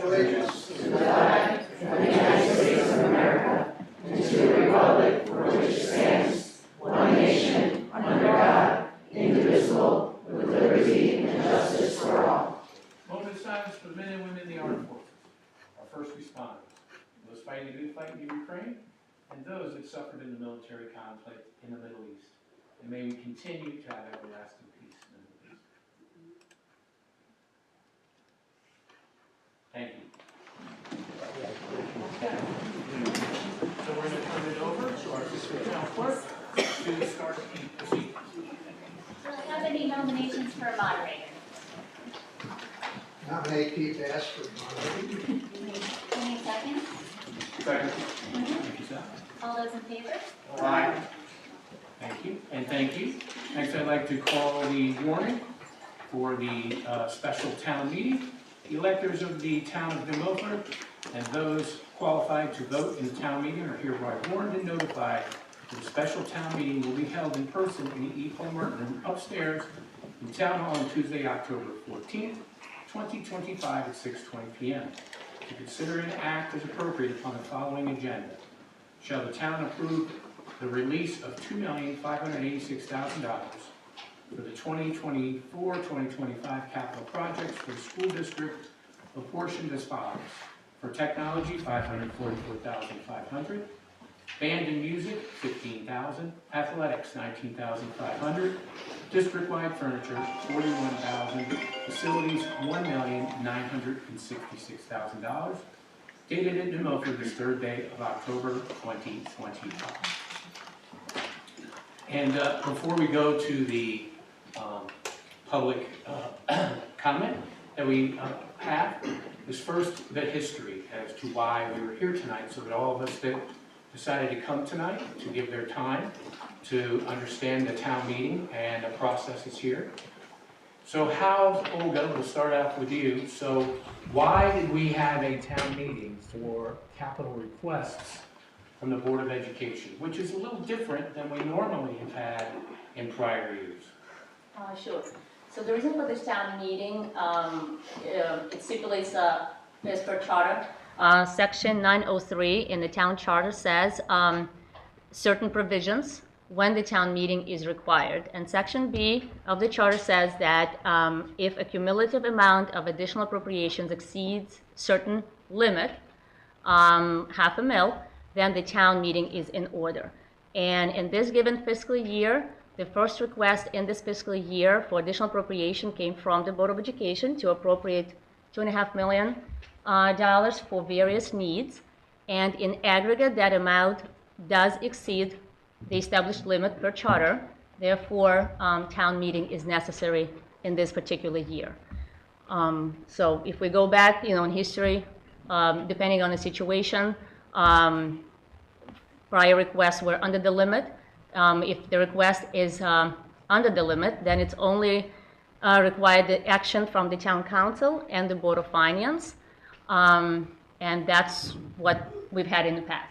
allegiance to the flag of the United States of America and to the republic for which it stands, one nation, under God, indivisible, with liberty and justice for all. Moment of silence for the men and women in the armed forces, our first responders, those fighting a good fight in Ukraine, and those that suffered in the military conflict in the Middle East. And may we continue to have everlasting peace in the Middle East. Thank you. Okay. So we're going to turn it over to our assistant town clerk to start the proceedings. Do I have any nominations for moderator? Nominate Keith Bass for moderator. Any seconds? Second. Thank you, Sal. All those in favor? Aye. Thank you, and thank you. Next, I'd like to call the warning for the special town meeting. The electors of the town of New Milford and those qualified to vote in the town meeting are hereby warned and notified that the special town meeting will be held in person in the E. Palmer Room upstairs in Town Hall on Tuesday, October 14th, 2025 at 6:20 p.m. To consider and act as appropriate upon the following agenda. Shall the town approve the release of $2,586,000 for the 2024-2025 capital projects for the school district, apportioned as follows: for technology, $544,500, band and music, $15,000, athletics, $19,500, district-wide furniture, $41,000, facilities, $1,966,000. Dated in New Milford this third day of October 2025. And before we go to the public comment that we have, is first the history as to why we were here tonight, so that all of us that decided to come tonight to give their time to understand the town meeting and the processes here. So how, Olga, we'll start off with you. So why did we have a town meeting for capital requests from the Board of Education, which is a little different than we normally have had in prior years? Sure. So the reason for this town meeting, it stipulates as per charter. Section 903 in the town charter says certain provisions when the town meeting is required. And Section B of the charter says that if a cumulative amount of additional appropriations exceeds certain limit, $500,000, then the town meeting is in order. And in this given fiscal year, the first request in this fiscal year for additional appropriation came from the Board of Education to appropriate $2.5 million for various needs. And in aggregate, that amount does exceed the established limit per charter. Therefore, town meeting is necessary in this particular year. So if we go back, in history, depending on the situation, prior requests were under the limit. If the request is under the limit, then it's only required the action from the town council and the Board of Finance. And that's what we've had in the past.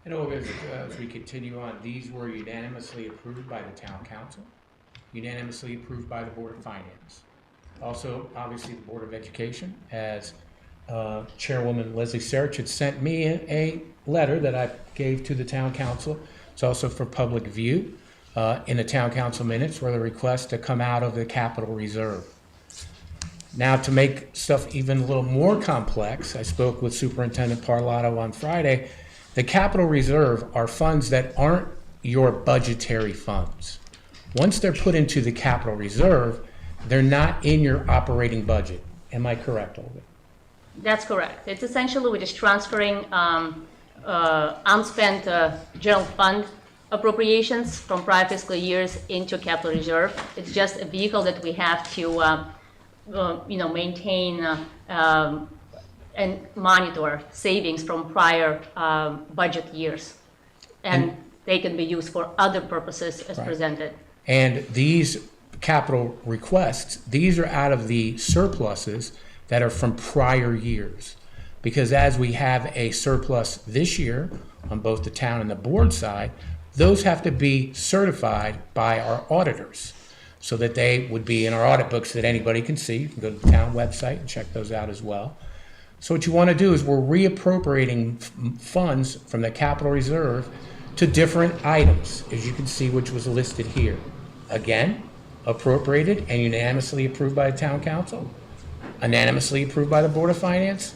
And Olga, as we continue on, these were unanimously approved by the town council, unanimously approved by the Board of Finance. Also, obviously, the Board of Education, as Chairwoman Leslie Serch had sent me a letter that I gave to the town council. It's also for public view in the town council minutes, where the request to come out of the capital reserve. Now, to make stuff even a little more complex, I spoke with Superintendent Parlato on Friday. The capital reserve are funds that aren't your budgetary funds. Once they're put into the capital reserve, they're not in your operating budget. Am I correct, Olga? That's correct. It's essentially we're just transferring unspent general fund appropriations from prior fiscal years into capital reserve. It's just a vehicle that we have to maintain and monitor savings from prior budget years. And they can be used for other purposes as presented. And these capital requests, these are out of the surpluses that are from prior years. Because as we have a surplus this year on both the town and the board side, those have to be certified by our auditors. so that they would be in our audit books that anybody can see. You can go to the town website and check those out as well. So what you want to do is we're reappropriating funds from the capital reserve to different items, as you can see, which was listed here. Again, appropriated and unanimously approved by the town council, unanimously approved by the Board of Finance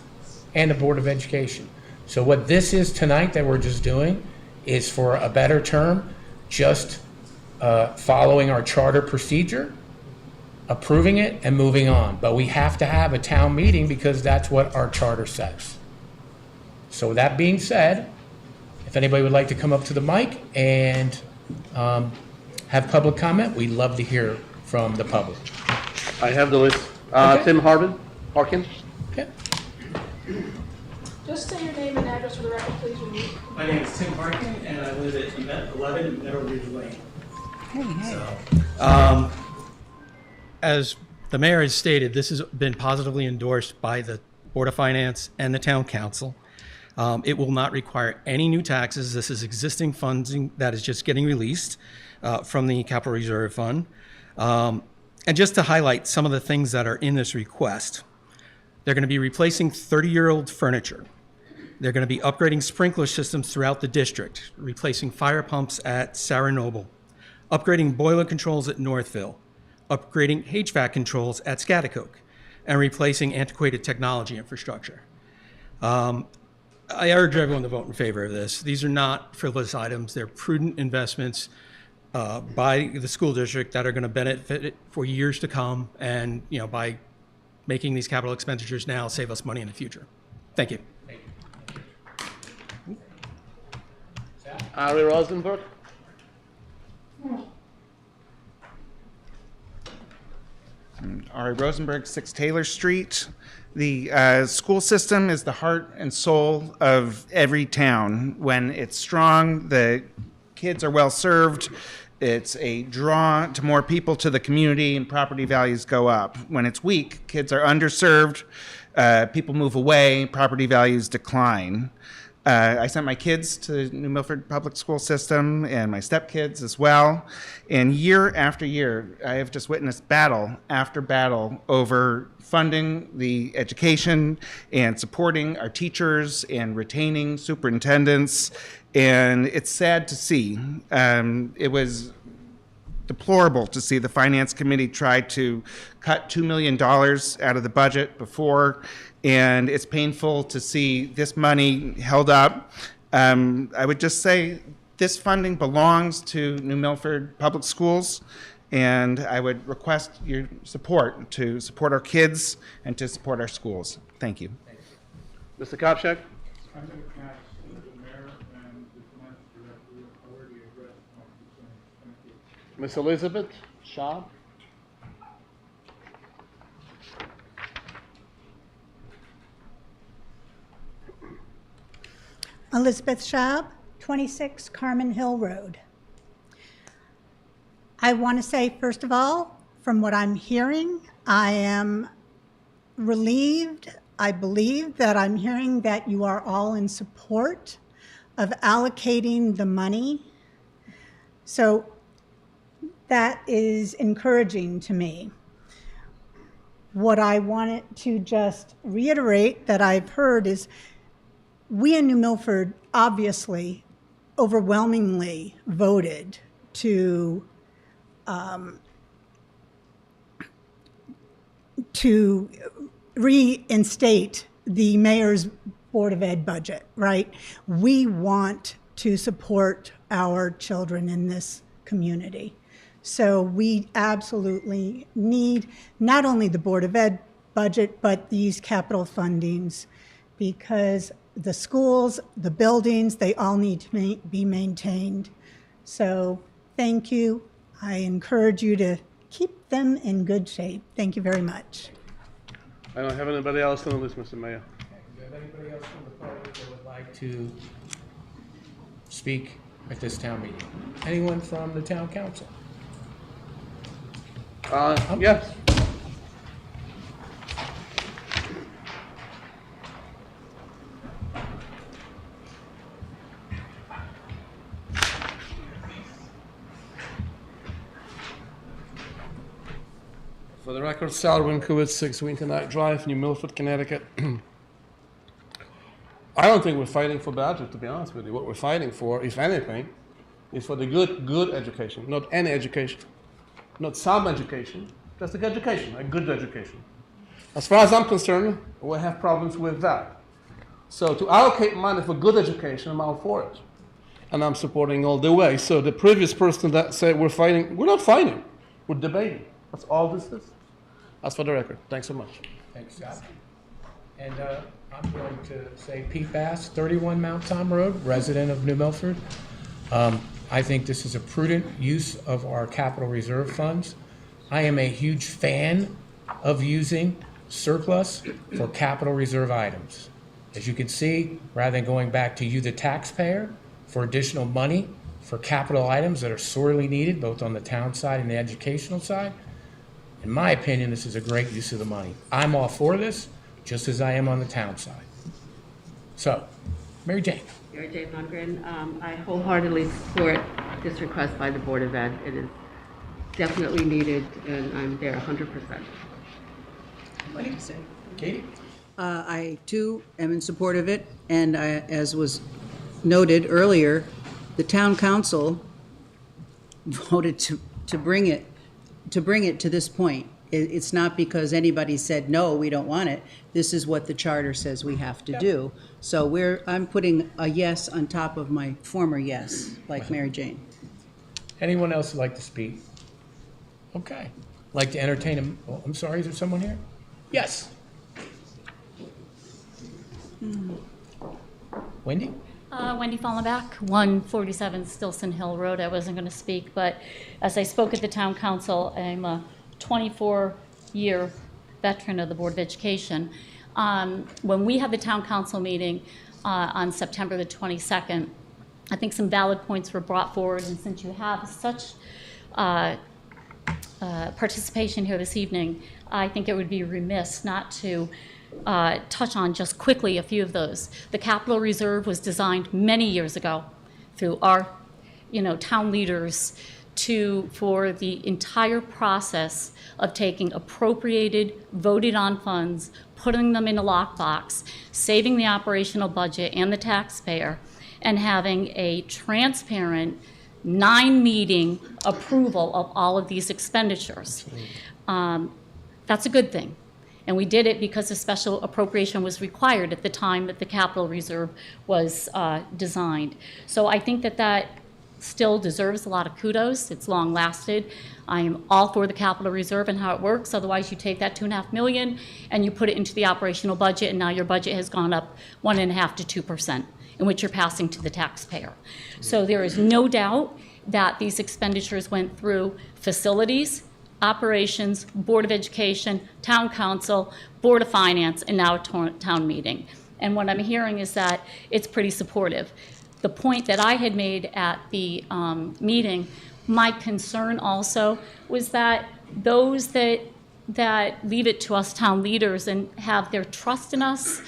and the Board of Education. So what this is tonight that we're just doing is, for a better term, just following our charter procedure, approving it and moving on. But we have to have a town meeting because that's what our charter says. So with that being said, if anybody would like to come up to the mic and have public comment, we'd love to hear from the public. I have the list. Okay. Tim Harkin. Yeah. Just say your name and address for the record, please. My name is Tim Harkin, and I live at 11 Meadow Ridge Lane. As the mayor has stated, this has been positively endorsed by the Board of Finance and the Town Council. It will not require any new taxes. This is existing funding that is just getting released from the Capital Reserve Fund. And just to highlight some of the things that are in this request, they're going to be replacing 30-year-old furniture. They're going to be upgrading sprinkler systems throughout the district, replacing fire pumps at Sarah Noble, upgrading boiler controls at Northville, upgrading HVAC controls at Scaticook, and replacing antiquated technology infrastructure. I urge everyone to vote in favor of this. These are not frivolous items. They're prudent investments by the school district that are going to benefit it for years to come, and by making these capital expenditures now save us money in the future. Thank you. Ari Rosenberg. Ari Rosenberg, 6 Taylor Street. The school system is the heart and soul of every town. When it's strong, the kids are well served. It's a draw to more people to the community, and property values go up. When it's weak, kids are underserved, people move away, property values decline. I sent my kids to New Milford Public School System and my stepkids as well. And year after year, I have just witnessed battle after battle over funding the education and supporting our teachers and retaining superintendents. And it's sad to see. It was deplorable to see the Finance Committee try to cut $2 million out of the budget before, and it's painful to see this money held up. I would just say this funding belongs to New Milford Public Schools, and I would request your support to support our kids and to support our schools. Thank you. Mr. Kopchak. I'm going to ask the mayor and the finance director have already addressed my concerns. Thank you. Miss Elizabeth Schaub. Elizabeth Schaub, 26 Carmen Hill Road. I want to say, first of all, from what I'm hearing, I am relieved. I believe that I'm hearing that you are all in support of allocating the money. So that is encouraging to me. What I wanted to just reiterate that I've heard is we in New Milford obviously overwhelmingly voted to reinstate the mayor's Board of Ed budget, right? We want to support our children in this community. So we absolutely need not only the Board of Ed budget, but these capital fundings, because the schools, the buildings, they all need to be maintained. So thank you. I encourage you to keep them in good shape. Thank you very much. I don't have anybody else on the list, Mr. Mayor. Do you have anybody else from the public that would like to speak at this town meeting? Anyone from the town council? Yes. For the record, Sal Winkowitz, 6 Winter Night Drive, New Milford, Connecticut. I don't think we're fighting for budget, to be honest with you. What we're fighting for, if anything, is for the good education, not any education, not some education, just a education, a good education. As far as I'm concerned, we have problems with that. So to allocate money for good education, I'm all for it. And I'm supporting all the way. So the previous person that said we're fighting, we're not fighting, we're debating. That's all this is. That's for the record. Thanks so much. Thanks, Scott. And I'm going to say Pete Bass, 31 Mount Tom Road, resident of New Milford. I think this is a prudent use of our capital reserve funds. I am a huge fan of using surplus for capital reserve items. As you can see, rather than going back to you, the taxpayer, for additional money for capital items that are sorely needed, both on the town side and the educational side, in my opinion, this is a great use of the money. I'm all for this, just as I am on the town side. So, Mary Jane. Mary Jane Lundgren, I wholeheartedly support this request by the Board of Ed. It is definitely needed, and I'm there 100%. What do you say? Katie? I, too, am in support of it, and as was noted earlier, the town council voted to bring it to this point. It's not because anybody said, no, we don't want it. This is what the charter says we have to do. So I'm putting a yes on top of my former yes, like Mary Jane. Anyone else who'd like to speak? Okay. Like to entertain him. Oh, I'm sorry, is there someone here? Yes. Wendy? Wendy Fallenbach, 147 Stilson Hill Road. I wasn't going to speak, but as I spoke at the town council, I'm a 24-year veteran of the Board of Education. When we had the town council meeting on September the 22nd, I think some valid points were brought forward, and since you have such participation here this evening, I think it would be remiss not to touch on just quickly a few of those. The capital reserve was designed many years ago through our, town leaders for the entire process of taking appropriated, voted on funds, putting them in a lockbox, saving the operational budget and the taxpayer, and having a transparent 9-meeting approval of all of these expenditures. That's a good thing. And we did it because a special appropriation was required at the time that the capital reserve was designed. So I think that still deserves a lot of kudos. It's long lasted. I am all for the capital reserve and how it works. Otherwise, you take that $2.5 million and you put it into the operational budget, and now your budget has gone up 1.5% to 2%, in which you're passing to the taxpayer. So there is no doubt that these expenditures went through facilities, operations, Board of Education, Town Council, Board of Finance, and now town meeting. And what I'm hearing is that it's pretty supportive. The point that I had made at the meeting, my concern also was that those that leave it to us town leaders and have their trust in us,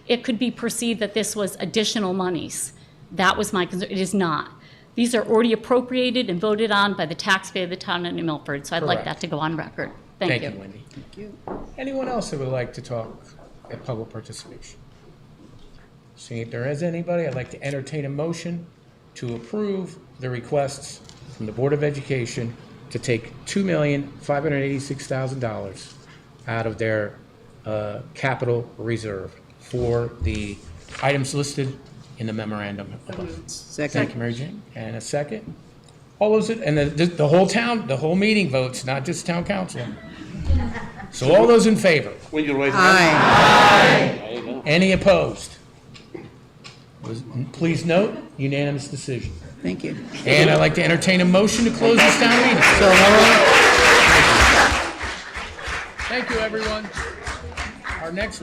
it could be perceived that this was additional monies. That was my concern. It is not. These are already appropriated and voted on by the taxpayer of the town of New Milford, so I'd like that to go on record. Thank you. Thank you, Wendy. Thank you. Anyone else that would like to talk at public participation? Seeing if there is anybody, I'd like to entertain a motion to approve the requests from the Board of Education to take $2,586,000 out of their capital reserve for the items listed in the memorandum above. Second. Thank you, Mary Jane. And a second. All those, and the whole town, the whole meeting votes, not just town council. So all those in favor? When you raise Aye. Any opposed? Please note, unanimous decision. Thank you. And I'd like to entertain a motion to close this town meeting. So moved. Thank you, everyone. Our next